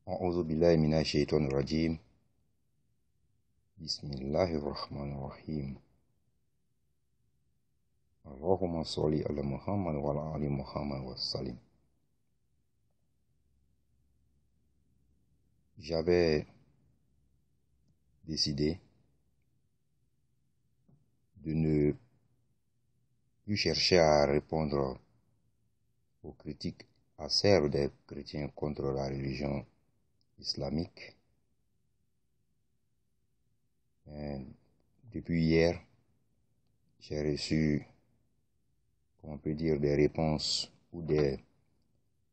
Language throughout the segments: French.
أعوذ بالله من الشيطان الرجيم بسم الله الرحمن الرحيم اللهم صل على محمد وعلى آل محمد وسلم. J'avais décidé de ne plus chercher à répondre aux critiques acerbes des chrétiens contre la religion islamique. Depuis hier, j'ai reçu, on peut dire, des réponses ou des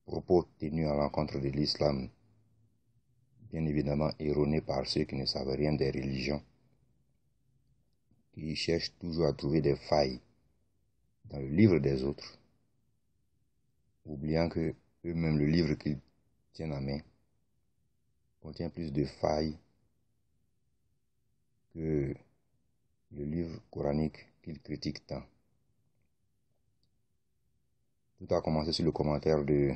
propos tenus à l'encontre de l'islam, bien évidemment erronés par ceux qui ne savent rien des religions, qui cherchent toujours à trouver des failles dans le livre des autres, oubliant que eux-mêmes, le livre qu'ils tiennent en main contient plus de failles que le livre coranique qu'ils critiquent tant. Tout a commencé sur le commentaire de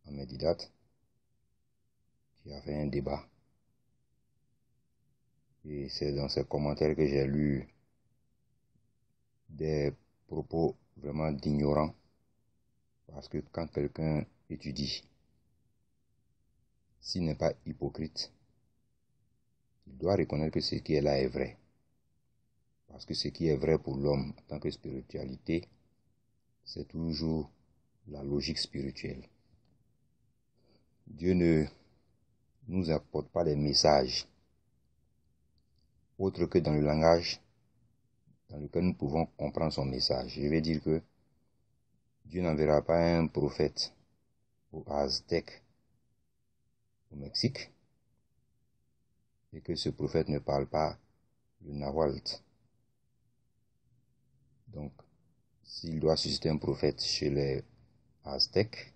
Ahmed Didat, qui a fait un débat. Et c'est dans ce commentaire que j'ai lu des propos vraiment d'ignorants. Parce que quand quelqu'un étudie, s'il n'est pas hypocrite, il doit reconnaître que ce qui est là est vrai. Parce que ce qui est vrai pour l'homme en tant que spiritualité, c'est toujours la logique spirituelle. Dieu ne nous apporte pas des messages autres que dans le langage dans lequel nous pouvons comprendre son message. Je vais dire que Dieu n'enverra pas un prophète aux Aztèques au Mexique et que ce prophète ne parle pas le nahuatl. Donc, s'il doit susciter un prophète chez les Aztèques,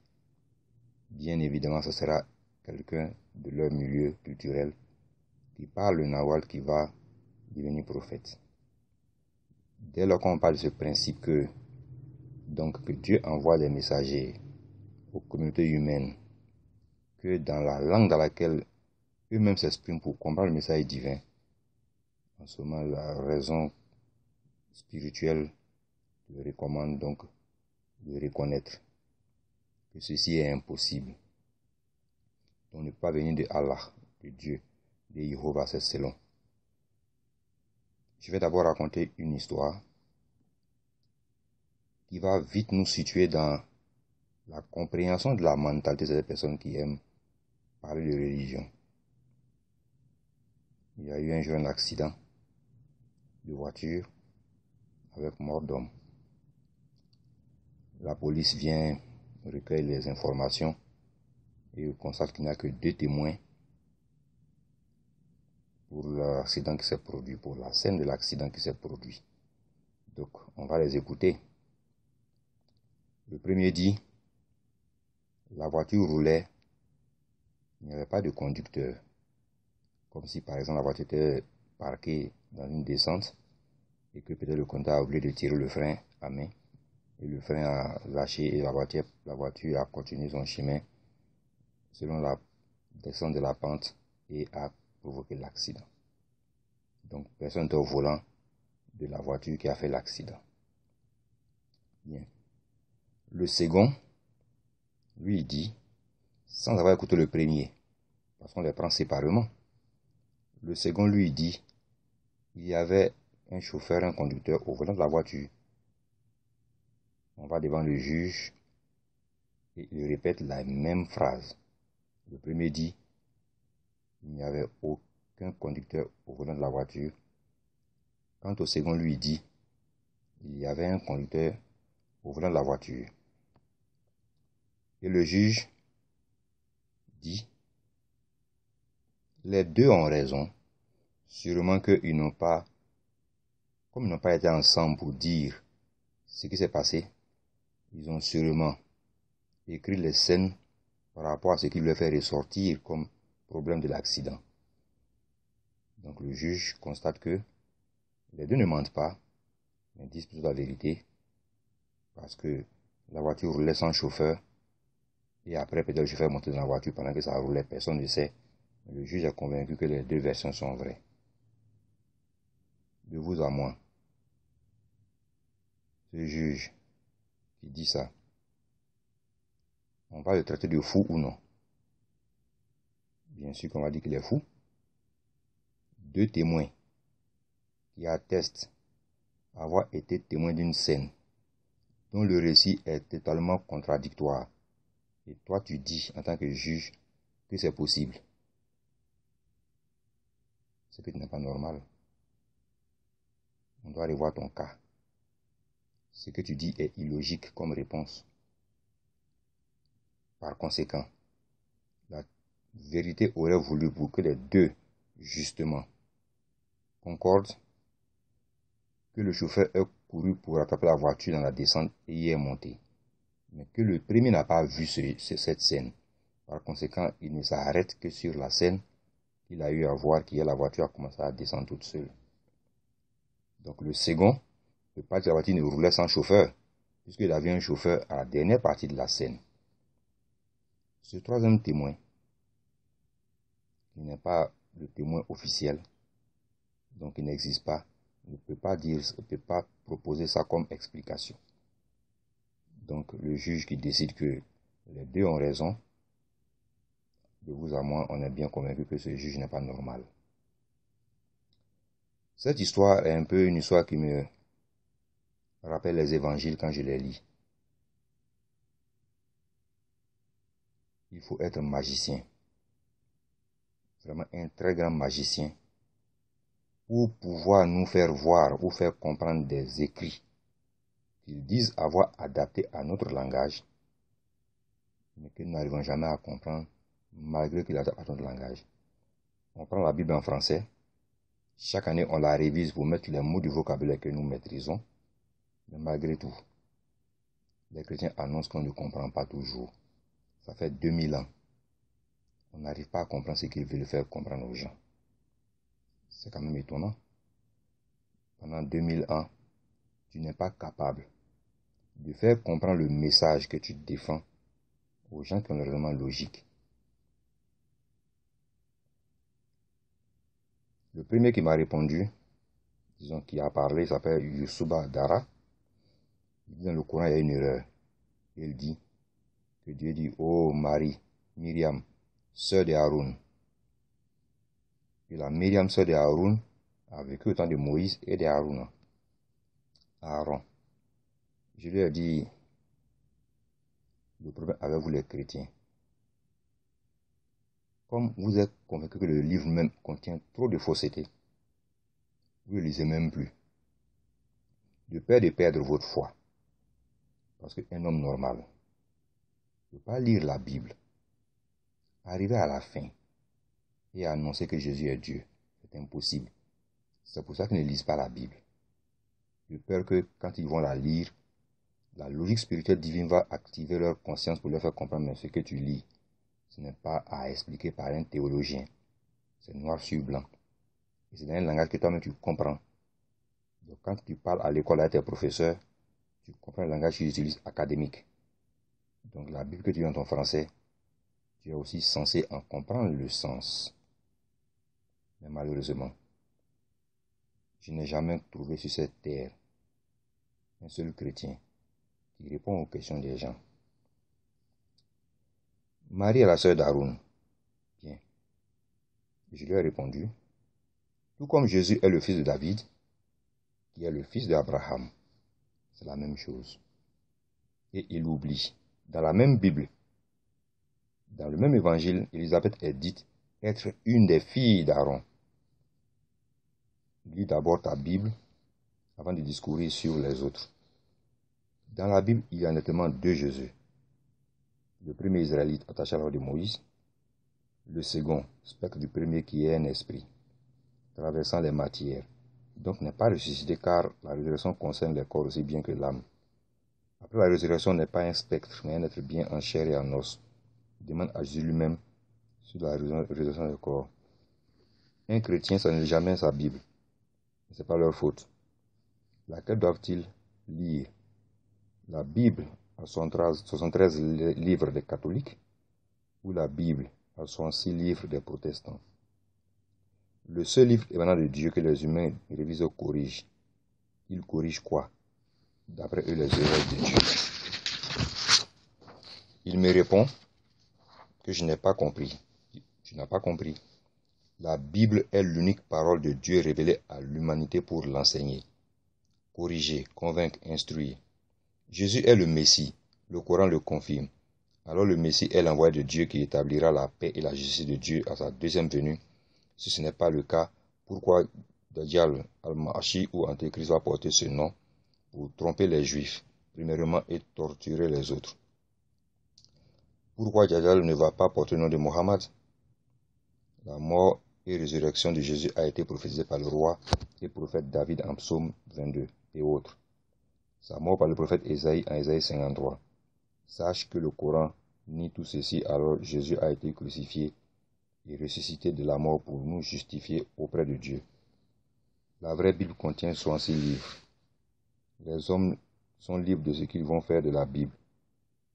bien évidemment, ce sera quelqu'un de leur milieu culturel qui parle le nahuatl qui va devenir prophète. Dès lors qu'on parle de ce principe que Dieu envoie des messagers aux communautés humaines, que dans la langue dans laquelle eux-mêmes s'expriment pour comprendre le message divin, en ce moment, la raison spirituelle le recommande donc de reconnaître que ceci est impossible. On ne peut pas venir de Allah, de Dieu, de Jéhovah, c'est selon. Je vais d'abord raconter une histoire qui va vite nous situer dans la compréhension de la mentalité de ces personnes qui aiment parler de religion. Il y a eu un jour un accident de voiture avec mort d'homme. La police vient recueillir les informations et constate qu'il n'y a que 2 témoins pour l'accident qui s'est produit, pour la scène de l'accident qui s'est produit. Donc, on va les écouter. Le premier dit, la voiture roulait, il n'y avait pas de conducteur. Comme si, par exemple, la voiture était parquée dans une descente et que peut-être le conducteur a oublié de tirer le frein à main. Et le frein a lâché et la voiture a continué son chemin selon la descente de la pente et a provoqué l'accident. Donc, personne n'était au volant de la voiture qui a fait l'accident. Bien. Le second, lui, il dit, sans avoir écouté le premier, parce qu'on les prend séparément. Le second, lui, il dit, il y avait un chauffeur, un conducteur au volant de la voiture. On va devant le juge et il répète la même phrase. Le premier dit, il n'y avait aucun conducteur au volant de la voiture. Quant au second, lui dit, il y avait un conducteur au volant de la voiture. Et le juge dit, les deux ont raison, sûrement qu'ils n'ont pas, comme ils n'ont pas été ensemble pour dire ce qui s'est passé, ils ont sûrement écrit les scènes par rapport à ce qui lui a fait ressortir comme problème de l'accident. Donc le juge constate que les deux ne mentent pas, mais disent plutôt la vérité, parce que la voiture roulait sans chauffeur Et après, peut-être le chauffeur est monté dans la voiture pendant que ça roulait, personne ne sait. Mais le juge est convaincu que les deux versions sont vraies. De vous à moi, ce juge qui dit ça, on va le traiter de fou ou non? Bien sûr qu'on va dire qu'il est fou. Deux témoins qui attestent avoir été témoins d'une scène dont le récit est totalement contradictoire. Et toi, tu dis, en tant que juge, que c'est possible. C'est que tu n'es pas normal. On doit revoir ton cas. Ce que tu dis est illogique comme réponse. Par conséquent, la vérité aurait voulu pour que les deux, justement, concordent que le chauffeur ait couru pour attraper la voiture dans la descente et y est monté. Mais que le premier n'a pas vu cette scène. Par conséquent, il ne s'arrête que sur la scène qu'il a eu à voir, qui est la voiture a commencé à descendre toute seule. Donc le second ne peut pas dire que la voiture ne roulait sans chauffeur, puisqu'il avait un chauffeur à la dernière partie de la scène. Ce troisième témoin, qui n'est pas le témoin officiel, donc il n'existe pas, ne peut pas proposer ça comme explication. Donc le juge qui décide que les deux ont raison, de vous à moi, on est bien convaincu que ce juge n'est pas normal. Cette histoire est un peu une histoire qui me rappelle les évangiles quand je les lis. Il faut être magicien, vraiment un très grand magicien, pour pouvoir nous faire voir ou faire comprendre des écrits qu'ils disent avoir adaptés à notre langage, mais que nous n'arrivons jamais à comprendre, malgré qu'ils adaptent à notre langage. On prend la Bible en français, chaque année on la révise pour mettre les mots du vocabulaire que nous maîtrisons, mais malgré tout, les chrétiens annoncent qu'on ne comprend pas toujours. Ça fait 2000 ans. On n'arrive pas à comprendre ce qu'ils veulent faire comprendre aux gens. C'est quand même étonnant. Pendant 2000 ans, tu n'es pas capable de faire comprendre le message que tu défends aux gens qui ont le raisonnement logique. Le premier qui m'a répondu, disons qui a parlé, il s'appelle Yusuba Dara. Il dit dans le Coran, il y a une erreur. Il dit que Dieu dit, oh Marie, Myriam, sœur de Haroun. Et la Myriam, sœur de Haroun, a vécu au temps de Moïse et de Haroun. Aaron. Je lui ai dit, le problème avec vous les chrétiens, comme vous êtes convaincus que le livre même contient trop de fausseté, vous ne le lisez même plus. De peur de perdre votre foi. Parce qu'un homme normal ne peut pas lire la Bible, arriver à la fin et annoncer que Jésus est Dieu. C'est impossible. C'est pour ça qu'ils ne lisent pas la Bible. De peur que quand ils vont la lire, la logique spirituelle divine va activer leur conscience pour leur faire comprendre, mais ce que tu lis, ce n'est pas à expliquer par un théologien. C'est noir sur blanc. Et c'est dans un langage que toi-même tu comprends. Donc quand tu parles à l'école avec tes professeurs, tu comprends le langage qu'ils utilisent académique. Donc la Bible que tu lis en ton français, tu es aussi censé en comprendre le sens. Mais malheureusement, je n'ai jamais trouvé sur cette terre un seul chrétien qui répond aux questions des gens. Marie est la sœur d'Aaron. Bien. Je lui ai répondu, tout comme Jésus est le fils de David, qui est le fils d'Abraham, c'est la même chose. Et il oublie. Dans la même Bible, dans le même évangile, Élisabeth est dite être une des filles d'Aaron. Lis d'abord ta Bible avant de discourir sur les autres. Dans la Bible, il y a nettement deux Jésus. Le premier Israélite attaché à l'ordre de Moïse. Le second, spectre du premier qui est un esprit, traversant les matières. Donc n'est pas ressuscité car la résurrection concerne le corps aussi bien que l'âme. Après la résurrection n'est pas un spectre, mais un être bien en chair et en os. Il demande à Jésus lui-même sur la résurrection du corps. Un chrétien, ça ne lit jamais sa Bible. Ce n'est pas leur faute. Laquelle doivent-ils lire? La Bible à 73 livres des catholiques ou la Bible à 66 livres des protestants. Le seul livre émanant de Dieu que les humains révisent ou corrigent, ils corrigent quoi? D'après eux, les erreurs de Dieu. Il me répond que je n'ai pas compris. Tu n'as pas compris. La Bible est l'unique parole de Dieu révélée à l'humanité pour l'enseigner, corriger, convaincre, instruire. Jésus est le Messie. Le Coran le confirme. Alors le Messie est l'envoyé de Dieu qui établira la paix et la justice de Dieu à sa deuxième venue. Si ce n'est pas le cas, pourquoi Dajjal, Al-Mashi ou Antéchrist va porter ce nom pour tromper les Juifs, premièrement, et torturer les autres? Pourquoi Dajjal ne va pas porter le nom de Mohammed? La mort et résurrection de Jésus a été prophétisée par le roi et prophète David en Psaume 22 et autres. Sa mort par le prophète Ésaïe en Ésaïe 53. Sache que le Coran nie tout ceci, alors Jésus a été crucifié et ressuscité de la mort pour nous justifier auprès de Dieu. La vraie Bible contient 66 livres. Les hommes sont libres de ce qu'ils vont faire de la Bible.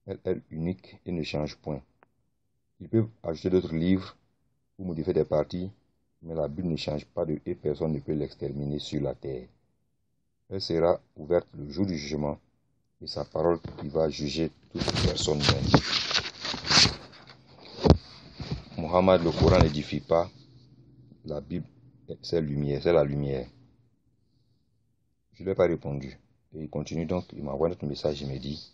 Elle est unique et ne change point. Ils peuvent ajouter d'autres livres ou modifier des parties, mais la Bible ne change pas et personne ne peut l'exterminer sur la terre. Elle sera ouverte le jour du jugement et sa parole qui va juger toute personne même. Mohammed, le Coran n'édifie pas. La Bible, c'est la lumière. Je ne lui ai pas répondu. Et il continue donc, il m'envoie notre message, il me dit,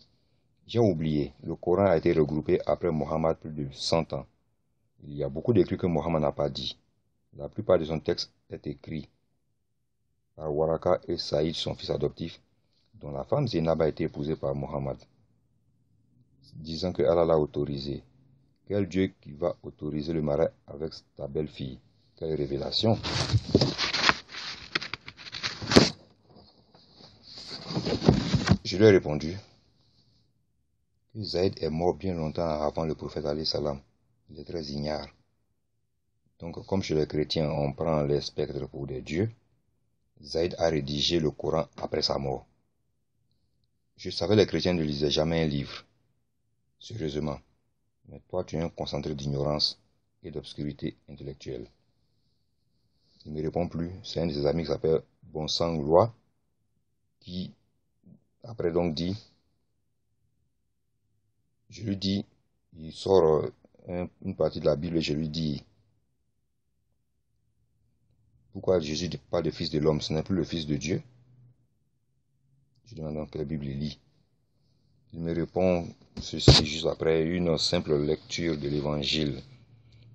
j'ai oublié, le Coran a été regroupé après Mohammed plus de 100 ans. Il y a beaucoup d'écrits que Mohammed n'a pas dit. La plupart de son texte est écrit par Waraka et Saïd, son fils adoptif, dont la femme Zainab a été épousée par Mohammed, disant que Allah l'a autorisé. Quel Dieu qui va autoriser le mariage avec ta belle-fille? Quelle révélation! Je lui ai répondu que Zaïd est mort bien longtemps avant le prophète alayhi salam. Il est très ignare. Donc, comme chez les chrétiens, on prend les spectres pour des dieux, Zaïd a rédigé le Coran après sa mort. Je savais que les chrétiens ne lisaient jamais un livre. Sérieusement. Mais toi, tu es un concentré d'ignorance et d'obscurité intellectuelle. Il ne me répond plus. C'est un de ses amis qui s'appelle Bonsang Loi, qui, après donc dit, je lui dis, il sort une partie de la Bible et je lui dis, pourquoi Jésus parle de fils de l'homme, ce n'est plus le fils de Dieu? Je demande donc quelle Bible il lit. Il me répond ceci juste après une simple lecture de l'évangile.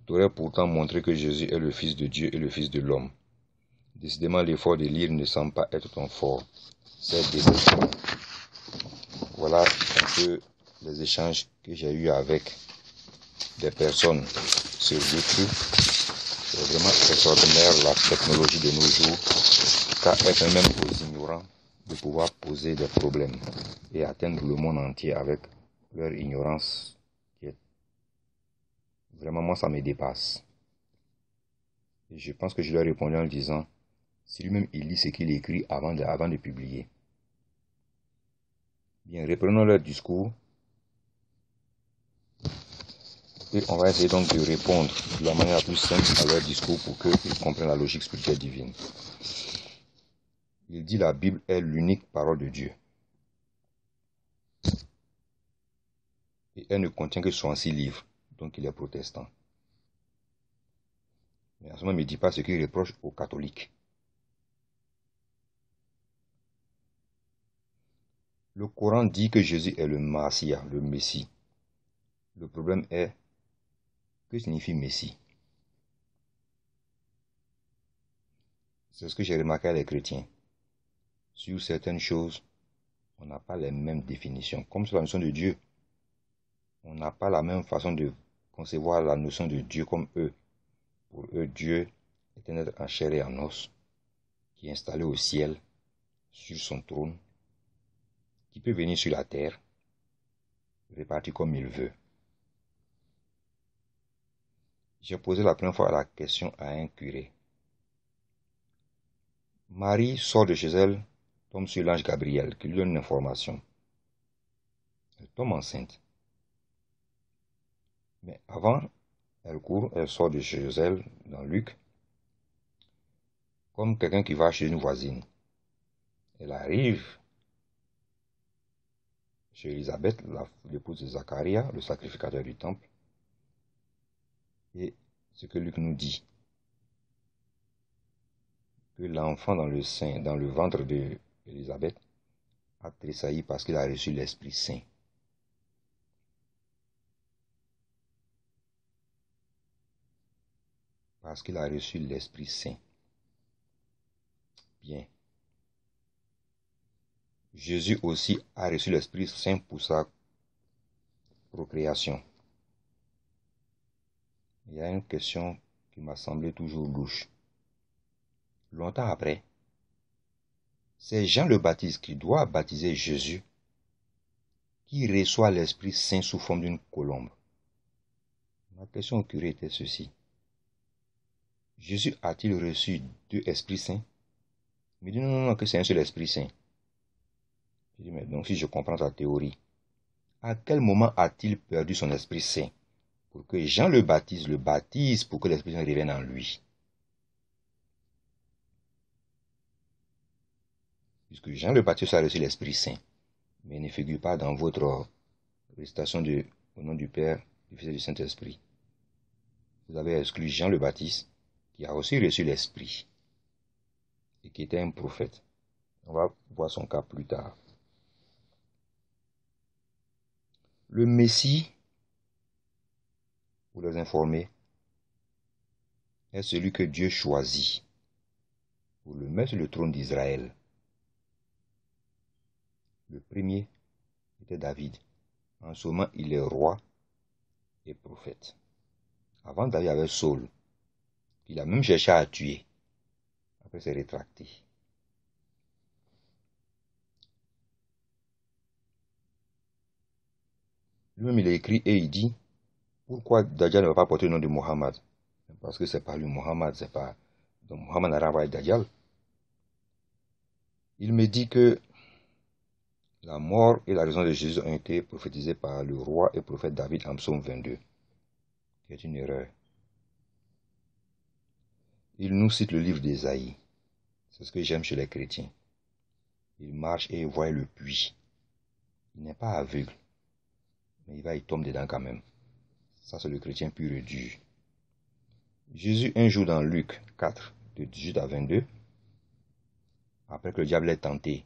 Tu aurais pourtant montré que Jésus est le fils de Dieu et le fils de l'homme. Décidément, l'effort de lire ne semble pas être ton fort. C'est déception. Voilà un peu les échanges que j'ai eus avec des personnes sur YouTube. C'est vraiment extraordinaire la technologie de nos jours, car elle permet même aux ignorants de pouvoir poser des problèmes et atteindre le monde entier avec leur ignorance. Vraiment, moi, ça me dépasse. Et je pense que je lui ai répondu en disant, si lui-même il lit ce qu'il écrit avant de publier. Bien, reprenons leur discours. Et on va essayer donc de répondre de la manière la plus simple à leur discours pour qu'ils comprennent la logique spirituelle divine. Il dit la Bible est l'unique parole de Dieu. Et elle ne contient que 66 livres, donc il est protestant. Mais à ce moment, il ne me dit pas ce qu'il reproche aux catholiques. Le Coran dit que Jésus est le Massia, le Messie. Le problème est, que signifie Messie? C'est ce que j'ai remarqué à les chrétiens. Sur certaines choses, on n'a pas les mêmes définitions. Comme sur la notion de Dieu, on n'a pas la même façon de concevoir la notion de Dieu comme eux. Pour eux, Dieu est un être en chair et en os, qui est installé au ciel, sur son trône, qui peut venir sur la terre, réparti comme il veut. J'ai posé la première fois la question à un curé. Marie sort de chez elle, tombe sur l'ange Gabriel, qui lui donne une information. Elle tombe enceinte. Mais avant, elle court, elle sort de chez elle, dans Luc, comme quelqu'un qui va chez une voisine. Elle arrive chez Élisabeth, l'épouse de Zacharie, le sacrificateur du temple. Et ce que Luc nous dit, que l'enfant dans le sein, dans le ventre d'Élisabeth, a tressailli parce qu'il a reçu l'Esprit Saint. Parce qu'il a reçu l'Esprit Saint. Bien. Jésus aussi a reçu l'Esprit Saint pour sa procréation. Il y a une question qui m'a semblé toujours louche. Longtemps après, c'est Jean le Baptiste qui doit baptiser Jésus, qui reçoit l'Esprit Saint sous forme d'une colombe. Ma question au curé était ceci. Jésus a-t-il reçu 2 Esprits Saints? Il me dit non, que c'est un seul Esprit Saint. Je dis, mais donc si je comprends ta théorie, à quel moment a-t-il perdu son Esprit Saint pour que Jean le baptise pour que l'Esprit Saint revienne en lui? Puisque Jean le Baptiste a reçu l'Esprit Saint, mais il ne figure pas dans votre récitation au nom du Père, du Fils et du Saint-Esprit. Vous avez exclu Jean le Baptiste, qui a aussi reçu l'Esprit, et qui était un prophète. On va voir son cas plus tard. Le Messie, pour les informer, est celui que Dieu choisit pour le mettre sur le trône d'Israël. Le premier était David. En ce moment, il est roi et prophète. Avant David, il y avait Saul, qu'il a même cherché à tuer. Après, c'est rétracté. Lui-même, il a écrit et il dit, pourquoi Dajjal ne va pas porter le nom de Mohammed? Parce que c'est pas lui, Mohammed, c'est pas... Donc Mohammed n'a renvoyé Dajjal. Il me dit que la mort et la raison de Jésus ont été prophétisées par le roi et prophète David en psaume 22, qui est une erreur. Il nous cite le livre d'Ésaïe. C'est ce que j'aime chez les chrétiens. Il marche et il voit le puits. Il n'est pas aveugle, mais il tombe dedans quand même. Ça, c'est le chrétien pur et dur. Jésus, un jour dans Luc 4, de 18 à 22, après que le diable l'ait tenté,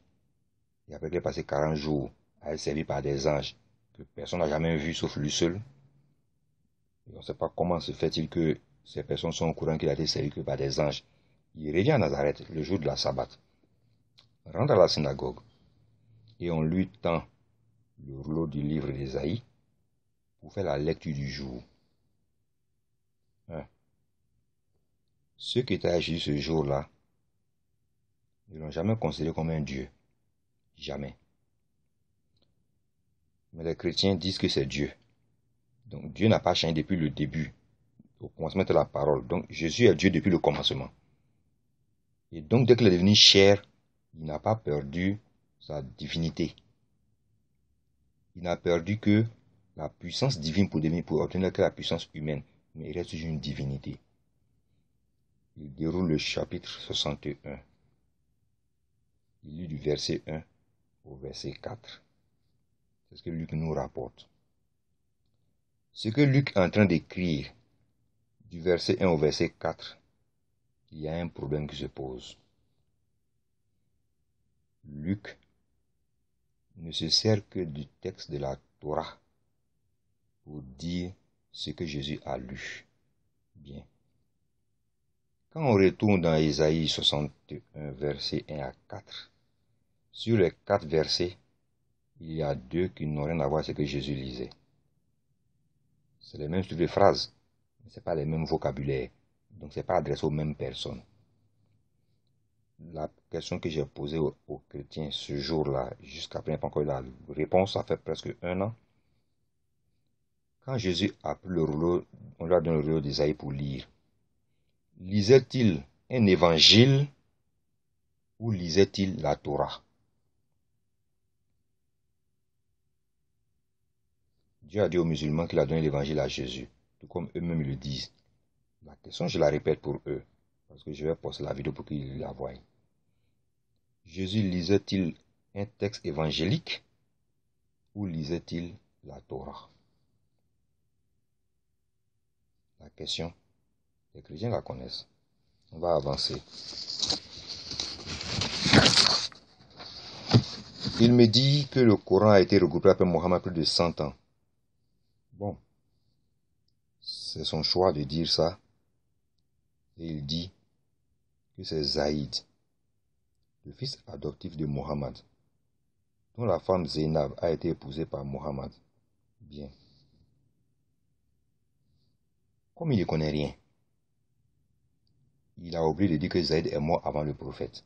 et après qu'il ait passé 40 jours à être servi par des anges que personne n'a jamais vu sauf lui seul, et on ne sait pas comment se fait-il que ces personnes sont au courant qu'il a été servi que par des anges. Il revient à Nazareth le jour de la Sabbat, rentre à la synagogue, et on lui tend le rouleau du livre d'Ésaïe pour faire la lecture du jour. Ceux qui étaient à Jésus ce jour-là ne l'ont jamais considéré comme un Dieu. Jamais. Mais les chrétiens disent que c'est Dieu. Donc Dieu n'a pas changé depuis le début, au commencement de la parole. Donc Jésus est Dieu depuis le commencement. Et donc dès qu'il est devenu chair, il n'a pas perdu sa divinité. Il n'a perdu que la puissance divine pour obtenir que la puissance humaine. Mais il reste une divinité. Il déroule le chapitre 61. Il lit du verset 1 au verset 4. C'est ce que Luc nous rapporte. Ce que Luc est en train d'écrire, du verset 1 au verset 4, il y a un problème qui se pose. Luc ne se sert que du texte de la Torah pour dire ce que Jésus a lu. Bien. Quand on retourne dans Ésaïe 61, verset 1 à 4, sur les 4 versets, il y a 2 qui n'ont rien à voir avec ce que Jésus lisait. C'est les mêmes types de phrases, mais ce n'est pas les mêmes vocabulaires. Donc ce n'est pas adressé aux mêmes personnes. La question que j'ai posée aux chrétiens ce jour-là, jusqu'à présent, pas encore eu la réponse, ça fait presque 1 an. Quand Jésus a pris le rouleau, on lui a donné le rouleau d'Ésaïe pour lire. Lisait-il un évangile ou lisait-il la Torah? Dieu a dit aux musulmans qu'il a donné l'évangile à Jésus, tout comme eux-mêmes le disent. La question, je la répète pour eux, parce que je vais poster la vidéo pour qu'ils la voient. Jésus lisait-il un texte évangélique ou lisait-il la Torah? La question, les chrétiens la connaissent. On va avancer. Il me dit que le Coran a été regroupé après Mohammed plus de 100 ans. Bon, c'est son choix de dire ça. Et il dit que c'est Zaïd, le fils adoptif de Mohammed, dont la femme Zainab a été épousée par Mohammed. Bien. Comme il ne connaît rien, il a oublié de dire que Zaïd est mort avant le prophète.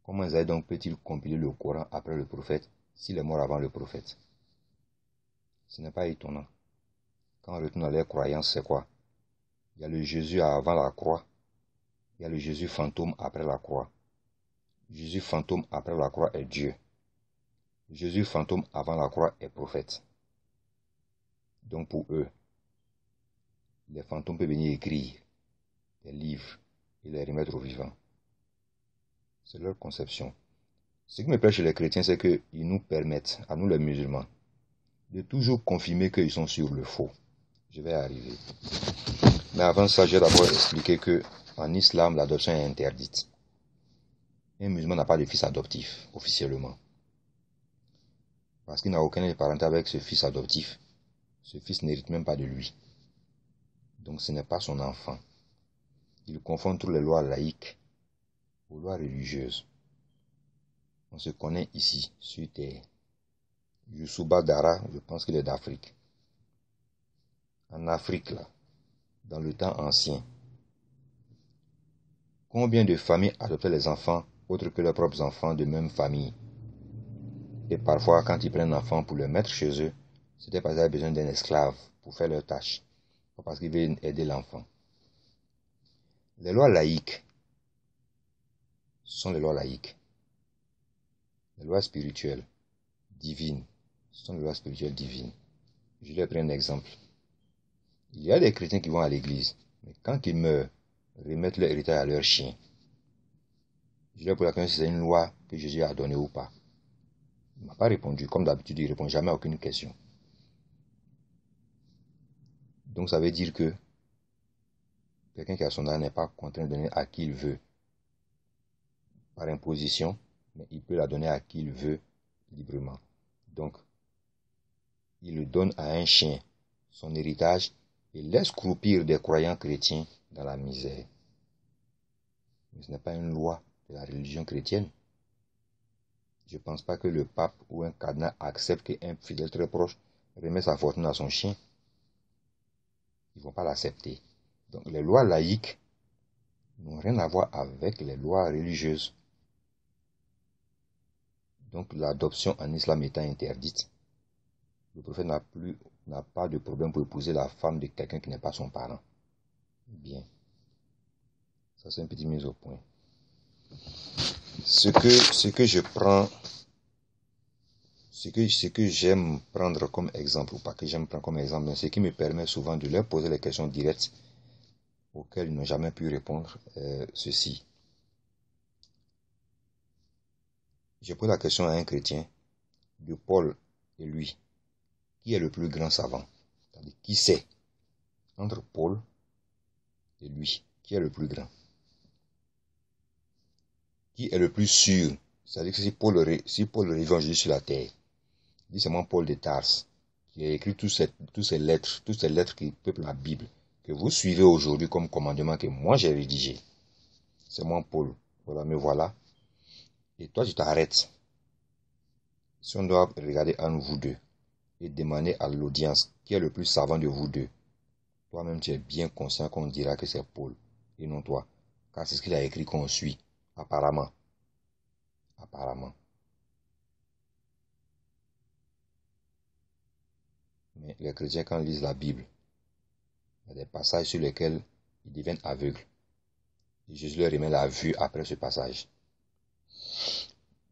Comment Zaïd donc peut-il compiler le Coran après le prophète s'il est mort avant le prophète? Ce n'est pas étonnant. Quand on retourne à leurs croyances, c'est quoi? Il y a le Jésus avant la croix. Il y a le Jésus fantôme après la croix. Jésus fantôme après la croix est Dieu. Jésus fantôme avant la croix est prophète. Donc pour eux, les fantômes peuvent venir écrire des livres et les remettre aux vivants. C'est leur conception. Ce qui me plaît chez les chrétiens, c'est qu'ils nous permettent, à nous les musulmans, de toujours confirmer qu'ils sont sur le faux. Je vais y arriver. Mais avant ça, je vais d'abord expliquer que en islam, l'adoption est interdite. Un musulman n'a pas de fils adoptif, officiellement. Parce qu'il n'a aucun lien de parenté avec ce fils adoptif. Ce fils n'hérite même pas de lui. Donc ce n'est pas son enfant. Il confond toutes les lois laïques aux lois religieuses. On se connaît ici, sur terre. Youssouba Dara, je pense qu'il est d'Afrique. En Afrique, là, dans le temps ancien, combien de familles adoptaient les enfants autres que leurs propres enfants de même famille? Et parfois, quand ils prennent un enfant pour le mettre chez eux, c'était parce qu'ils avaient besoin d'un esclave pour faire leur tâche, pas parce qu'ils veulent aider l'enfant. Les lois laïques sont les lois laïques. Les lois spirituelles, divines, sont les lois spirituelles divines. Je vais prendre un exemple. Il y a des chrétiens qui vont à l'église, mais quand ils meurent, remettent leur héritage à leur chien. Je lui ai posé la question si c'est une loi que Jésus a donnée ou pas. Il ne m'a pas répondu. Comme d'habitude, il ne répond jamais à aucune question. Donc ça veut dire que quelqu'un qui a son âme n'est pas contraint de donner à qui il veut par imposition, mais il peut la donner à qui il veut librement. Donc, il le donne à un chien, son héritage, et laisse croupir des croyants chrétiens dans la misère. Mais ce n'est pas une loi de la religion chrétienne. Je ne pense pas que le pape ou un cardinal accepte qu'un fidèle très proche remette sa fortune à son chien. Ils ne vont pas l'accepter. Donc les lois laïques n'ont rien à voir avec les lois religieuses. Donc l'adoption en islam étant interdite, le prophète n'a pas de problème pour épouser la femme de quelqu'un qui n'est pas son parent. Bien. Ça c'est un petit mise au point. Ce que je prends, ce que j'aime prendre comme exemple, ou pas que j'aime prendre comme exemple, mais ce qui me permet souvent de leur poser les questions directes auxquelles ils n'ont jamais pu répondre, ceci. Je pose la question à un chrétien, de Paul et lui, qui est le plus grand savant? C'est-à-dire, qui sait entre Paul et lui, qui est le plus grand? Qui est le plus sûr? C'est-à-dire que si Paul revient aujourd'hui sur la terre, dit c'est moi Paul de Tarse, qui a écrit toutes ces lettres qui peuplent la Bible, que vous suivez aujourd'hui comme commandement que moi j'ai rédigé. C'est moi Paul. Voilà, me voilà. Et toi tu t'arrêtes. Si on doit regarder entre vous deux et demander à l'audience qui est le plus savant de vous deux, toi-même tu es bien conscient qu'on dira que c'est Paul et non toi. Car c'est ce qu'il a écrit qu'on suit. Apparemment. Apparemment. Mais les chrétiens, quand ils lisent la Bible, il y a des passages sur lesquels ils deviennent aveugles. Et Jésus leur remet la vue après ce passage.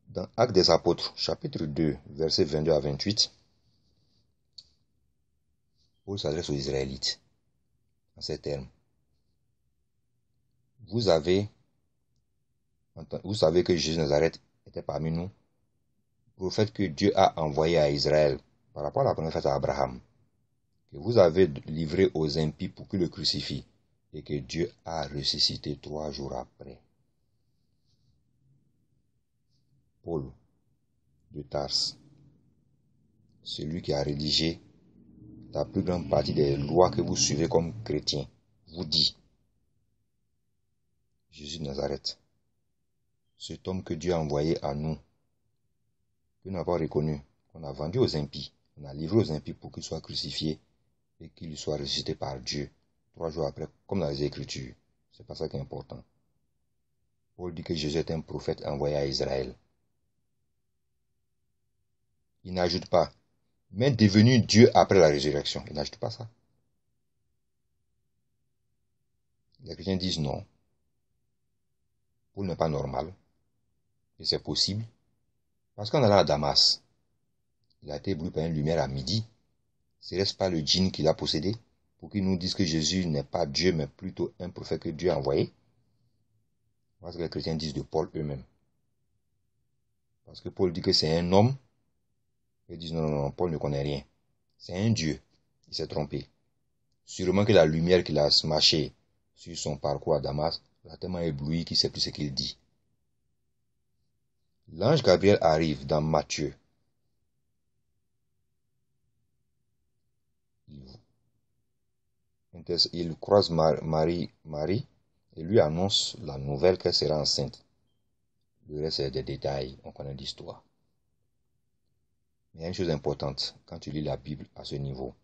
Dans Actes des Apôtres, chapitre 2, versets 22 à 28, Paul s'adresse aux Israélites en ces termes. Vous savez que Jésus de Nazareth était parmi nous, prophète que Dieu a envoyé à Israël par rapport à la première fête à Abraham, que vous avez livré aux impies pour qu'ils le crucifient, et que Dieu a ressuscité 3 jours après. Paul de Tarse, celui qui a rédigé la plus grande partie des lois que vous suivez comme chrétiens, vous dit, Jésus de Nazareth, cet homme que Dieu a envoyé à nous, que nous n'avons pas reconnu, qu'on a vendu aux impies, on a livré aux impies pour qu'il soit crucifié et qu'il soit ressuscité par Dieu 3 jours après, comme dans les Écritures. C'est pas ça qui est important. Paul dit que Jésus est un prophète envoyé à Israël. Il n'ajoute pas, mais devenu Dieu après la résurrection. Il n'ajoute pas ça. Les chrétiens disent non. Paul n'est pas normal. Et c'est possible. Parce qu'en allant à Damas, il a été ébloui par une lumière à midi. Ce n'est pas le djinn qu'il a possédé pour qu'il nous dise que Jésus n'est pas Dieu, mais plutôt un prophète que Dieu a envoyé. Voilà ce que les chrétiens disent de Paul eux-mêmes. Parce que Paul dit que c'est un homme. Ils disent non, Paul ne connaît rien. C'est un Dieu. Il s'est trompé. Sûrement que la lumière qu'il a smashée sur son parcours à Damas l'a tellement ébloui qu'il ne sait plus ce qu'il dit. L'ange Gabriel arrive dans Matthieu. Il croise Marie et lui annonce la nouvelle qu'elle sera enceinte. Le reste, c'est des détails, on connaît l'histoire. Mais il y a une chose importante quand tu lis la Bible à ce niveau.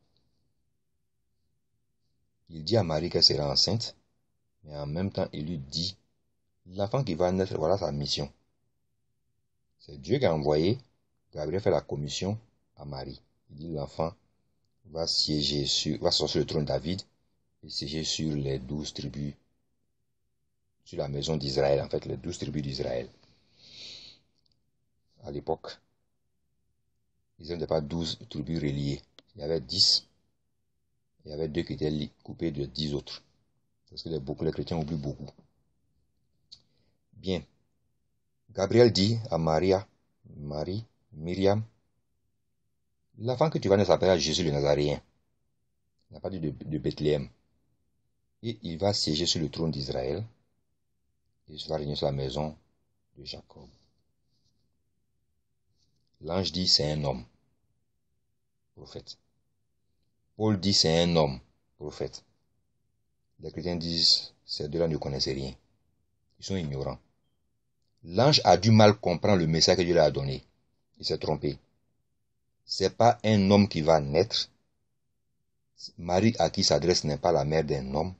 Il dit à Marie qu'elle sera enceinte, mais en même temps, il lui dit, l'enfant qui va naître, voilà sa mission. C'est Dieu qui a envoyé, Gabriel fait la commission à Marie. Il dit, l'enfant va sortir sur le trône de David et siéger sur les 12 tribus, sur la maison d'Israël, en fait, les 12 tribus d'Israël. À l'époque, Israël n'était pas 12 tribus reliées. Il y avait 10. Il y avait 2 qui étaient coupés de 10 autres. Parce que les chrétiens oublient beaucoup. Bien. Gabriel dit à Myriam, l'enfant que tu vas naître s'appellera Jésus le Nazaréen. Il n'a pas dit de Bethléem. Et il va siéger sur le trône d'Israël. Et il va régner sur la maison de Jacob. L'ange dit c'est un homme, prophète. Paul dit c'est un homme, prophète. Les chrétiens disent ces deux-là ne connaissent rien. Ils sont ignorants. L'ange a du mal comprendre le message que Dieu lui a donné. Il s'est trompé. C'est pas un homme qui va naître. Marie à qui s'adresse n'est pas la mère d'un homme,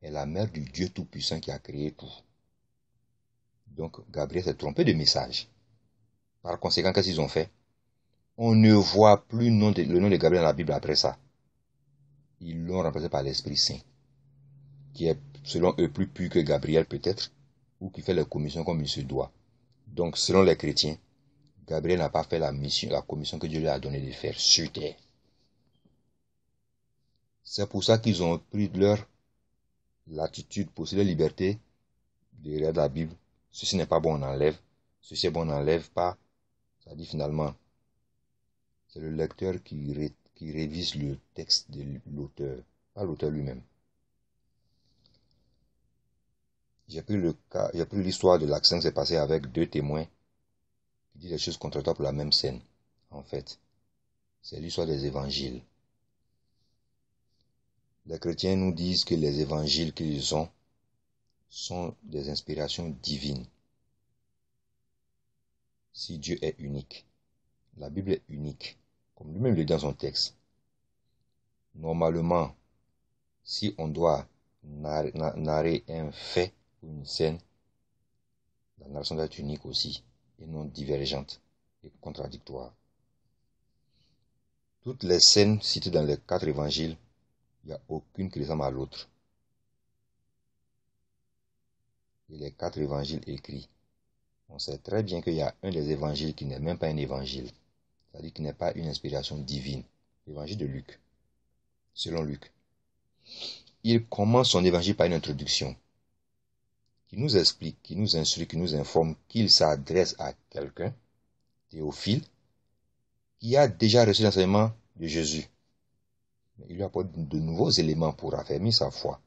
elle est la mère du Dieu Tout-Puissant qui a créé tout. Donc Gabriel s'est trompé de message. Par conséquent, qu'est-ce qu'ils ont fait? On ne voit plus le nom de Gabriel dans la Bible après ça. Ils l'ont remplacé par l'Esprit Saint, qui est selon eux plus pur que Gabriel peut-être, ou qui fait les commissions comme il se doit. Donc selon les chrétiens, Gabriel n'a pas fait la commission que Dieu lui a donnée de faire sur terre. C'est pour ça qu'ils ont pris leur latitude, posséder la liberté de lire la Bible. Ceci n'est pas bon, on enlève. Ceci est bon, on n'enlève pas. Ça dit finalement, c'est le lecteur qui révise le texte de l'auteur, pas l'auteur lui-même. J'ai pris l'histoire de l'accident qui s'est passé avec 2 témoins qui disent des choses contradictoires pour la même scène. En fait, c'est l'histoire des évangiles. Les chrétiens nous disent que les évangiles qu'ils ont sont des inspirations divines. Si Dieu est unique, la Bible est unique, comme lui-même le dit dans son texte. Normalement, si on doit narrer un fait ou une scène, la narration doit être unique aussi, et non divergente et contradictoire. Toutes les scènes citées dans les 4 évangiles, il n'y a aucune qui ressemble à l'autre. Et les 4 évangiles écrits, on sait très bien qu'il y a un des évangiles qui n'est même pas un évangile, c'est-à-dire qui n'est pas une inspiration divine, l'évangile de Luc. selon Luc. Il commence son évangile par une introduction qui nous explique, qui nous instruit, qui nous informe qu'il s'adresse à quelqu'un, Théophile, qui a déjà reçu l'enseignement de Jésus. Mais il lui apporte de nouveaux éléments pour affermir sa foi.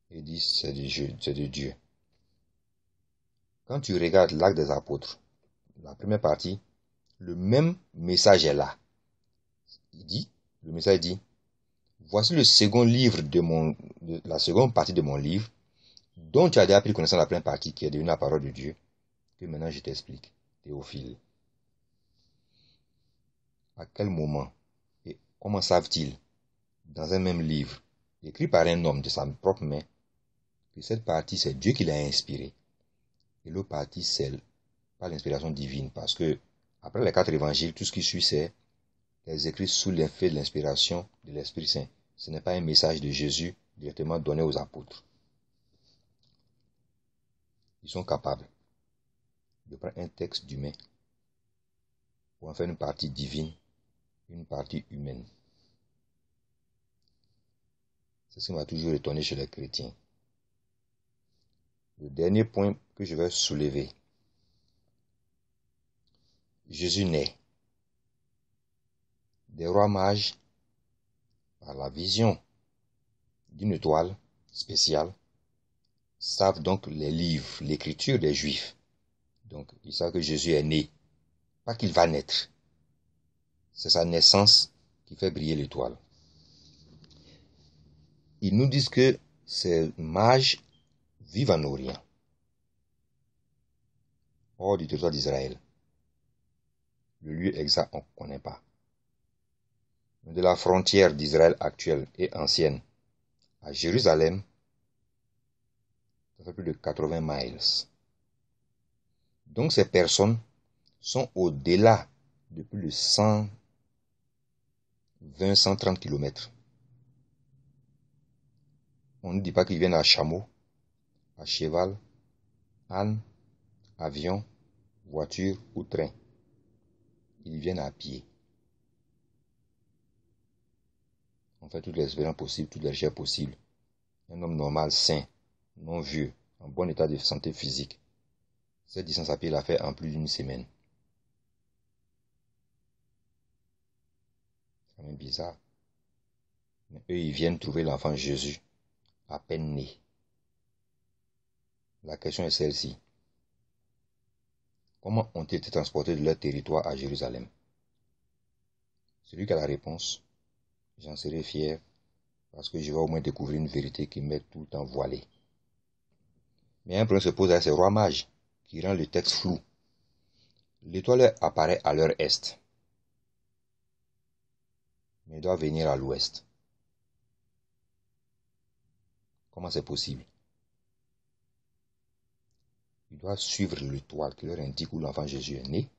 Il dit, c'est de Dieu. Quand tu regardes l'Acte des Apôtres, la première partie, le même message est là. Le message dit, voici le second livre la seconde partie de mon livre, dont tu as déjà pris connaissance de la première partie, qui est devenue la parole de Dieu, que maintenant je t'explique, Théophile. À quel moment et comment savent-ils, dans un même livre, écrit par un homme de sa propre main, que cette partie, c'est Dieu qui l'a inspirée, et l'autre partie, c'est par l'inspiration divine, parce que, après les 4 évangiles, tout ce qui suit, c'est les écrits sous l'effet de l'inspiration de l'Esprit Saint. Ce n'est pas un message de Jésus directement donné aux apôtres. Ils sont capables de prendre un texte d'humain pour en faire une partie divine, une partie humaine. C'est ce qui m'a toujours étonné chez les chrétiens. Le dernier point que je vais soulever. Jésus naît. Des rois mages, par la vision d'une étoile spéciale, savent donc les livres, l'écriture des Juifs. Donc, ils savent que Jésus est né. Pas qu'il va naître. C'est sa naissance qui fait briller l'étoile. Ils nous disent que ces mages vivent en Orient, hors du territoire d'Israël. Le lieu exact, on ne connaît pas. De la frontière d'Israël actuelle et ancienne à Jérusalem, ça fait plus de 80 miles. Donc ces personnes sont au-delà de plus de 120-130 km. On ne dit pas qu'ils viennent à chameau, à cheval, âne, avion, voiture ou train. Ils viennent à pied. On fait toutes les expériences possibles, toutes les recherches possibles. Un homme normal, sain, non vieux, en bon état de santé physique. Cette distance à pied l'a fait en plus d'une semaine. C'est quand même bizarre. Mais eux, ils viennent trouver l'enfant Jésus, à peine né. La question est celle-ci. Comment ont-ils été transportés de leur territoire à Jérusalem? Celui qui a la réponse, j'en serai fier, parce que je vais au moins découvrir une vérité qui m'est tout le temps voilée. Mais un problème se pose avec ces rois mages, qui rend le texte flou. L'étoile apparaît à l'heure est, mais doit venir à l'ouest. Comment c'est possible? Ils doivent suivre l'étoile qui leur indique où l'enfant Jésus est né.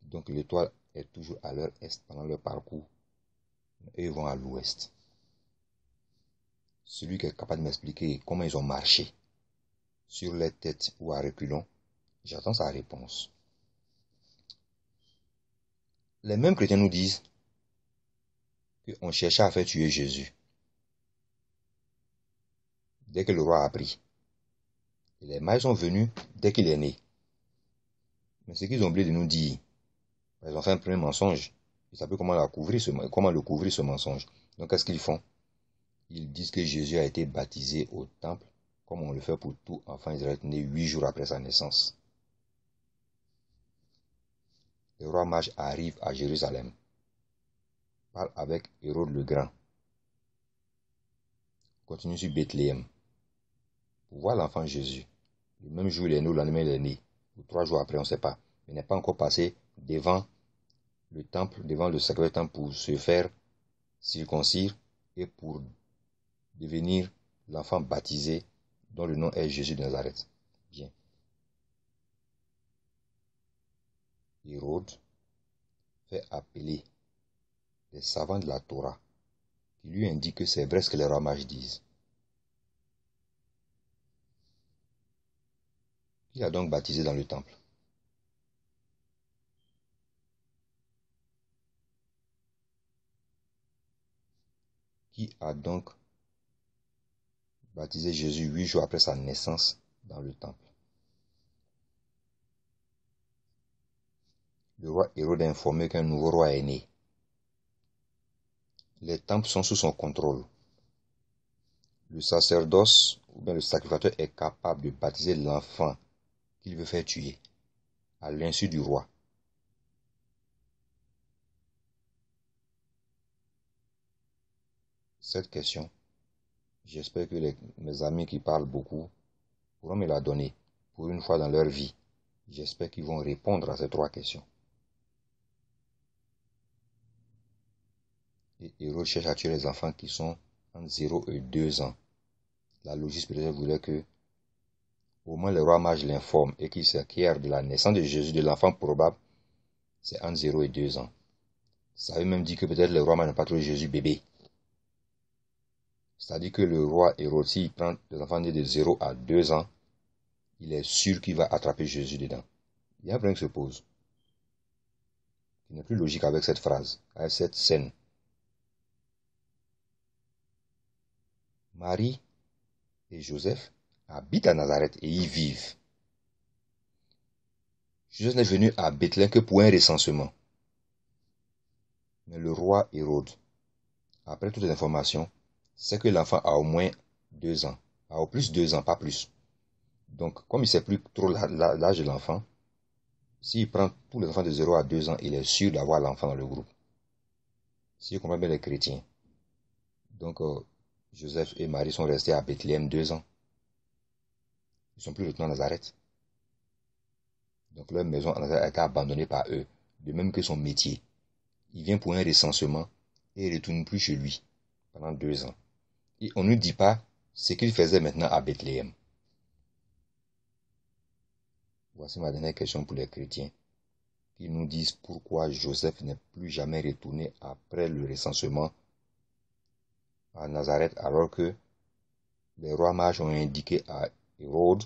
Donc l'étoile est toujours à leur est pendant leur parcours. Et ils vont à l'ouest. Celui qui est capable de m'expliquer comment ils ont marché, sur les têtes ou à reculons, j'attends sa réponse. Les mêmes chrétiens nous disent qu'on cherchait à faire tuer Jésus. Dès que le roi a appris. Et les mages sont venus dès qu'il est né. Mais ce qu'ils ont oublié de nous dire, ils ont fait un premier mensonge. Ils savent comment le couvrir ce mensonge. Donc qu'est-ce qu'ils font? Ils disent que Jésus a été baptisé au temple, comme on le fait pour tout enfant israélien né 8 jours après sa naissance. Le roi mage arrive à Jérusalem, parle avec Hérode le Grand, continue sur Bethléem, pour voir l'enfant Jésus. Le même jour il est né, le lendemain il est né, ou 3 jours après, on ne sait pas. Mais il n'est pas encore passé devant le temple, devant le sacré temple pour se faire circoncire et pour devenir l'enfant baptisé dont le nom est Jésus de Nazareth. Bien. Hérode fait appeler les savants de la Torah qui lui indiquent que c'est vrai ce que les rois mages disent. Il a donc baptisé dans le temple. 。qui a donc baptisé Jésus 8 jours après sa naissance dans le temple. Le roi Hérode a informé qu'un nouveau roi est né. Les temples sont sous son contrôle. Le sacerdoce ou bien le sacrificateur est capable de baptiser l'enfant qu'il veut faire tuer, à l'insu du roi. Cette question, j'espère que mes amis qui parlent beaucoup pourront me la donner pour une fois dans leur vie. J'espère qu'ils vont répondre à ces 3 questions. Et Hérode cherche à tuer les enfants qui sont entre 0 et 2 ans. La logique spirituelle voulait que au moins le roi mage l'informe et qu'il s'acquiert de la naissance de Jésus, de l'enfant probable, c'est entre 0 et 2 ans. Ça veut même dire que peut-être le roi mage n'a pas trouvé Jésus bébé. C'est-à-dire que le roi Hérode, s'il prend des enfants nés de 0 à 2 ans, il est sûr qu'il va attraper Jésus dedans. Il y a un problème qui se pose. Il n'est plus logique avec cette phrase, avec cette scène. Marie et Joseph habitent à Nazareth et y vivent. Jésus n'est venu à Bethléem que pour un recensement. Mais le roi Hérode, après toutes les informations, sait que l'enfant a au moins 2 ans. A au plus 2 ans, pas plus. Donc, comme il ne sait plus trop l'âge de l'enfant, s'il prend tous les enfants de 0 à 2 ans, il est sûr d'avoir l'enfant dans le groupe. Si je comprends bien les chrétiens. Donc, Joseph et Marie sont restés à Bethléem 2 ans. Ils ne sont plus retournés à Nazareth. Donc, leur maison à Nazareth a été abandonnée par eux, de même que son métier. Il vient pour un recensement et il ne retourne plus chez lui pendant 2 ans. Et on ne dit pas ce qu'il faisait maintenant à Bethléem. Voici ma dernière question pour les chrétiens qui nous disent pourquoi Joseph n'est plus jamais retourné après le recensement à Nazareth alors que les rois mages ont indiqué à Hérode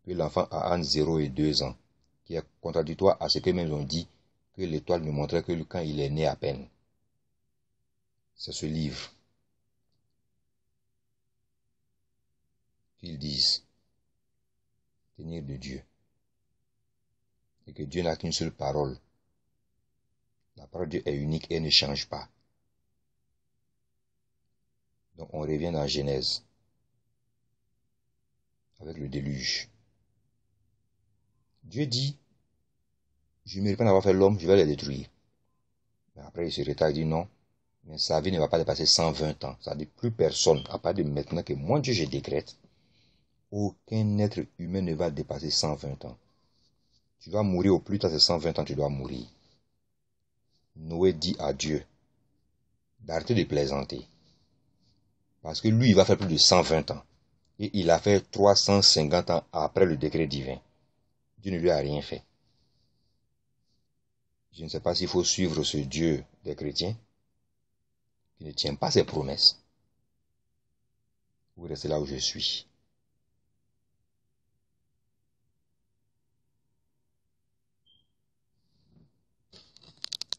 que l'enfant a entre 0 et 2 ans, qui est contradictoire à ce qu'eux-mêmes ont dit que l'étoile ne montrait que quand il est né à peine. C'est ce livre qu'ils disent tenir de Dieu. Et que Dieu n'a qu'une seule parole. La parole de Dieu est unique et ne change pas. Donc on revient dans Genèse avec le déluge. Dieu dit, je ne mérite pas d'avoir fait l'homme, je vais les détruire. Mais après il se rétracte, il dit non, mais sa vie ne va pas dépasser 120 ans. Ça dit plus personne, à part de maintenant que moi Dieu je décrète, aucun être humain ne va dépasser 120 ans. Tu vas mourir au plus tard, c'est 120 ans, tu dois mourir. Noé dit à Dieu d'arrêter de plaisanter. Parce que lui, il va faire plus de 120 ans. Et il a fait 350 ans après le décret divin. Dieu ne lui a rien fait. Je ne sais pas s'il faut suivre ce Dieu des chrétiens qui ne tient pas ses promesses ou rester là où je suis.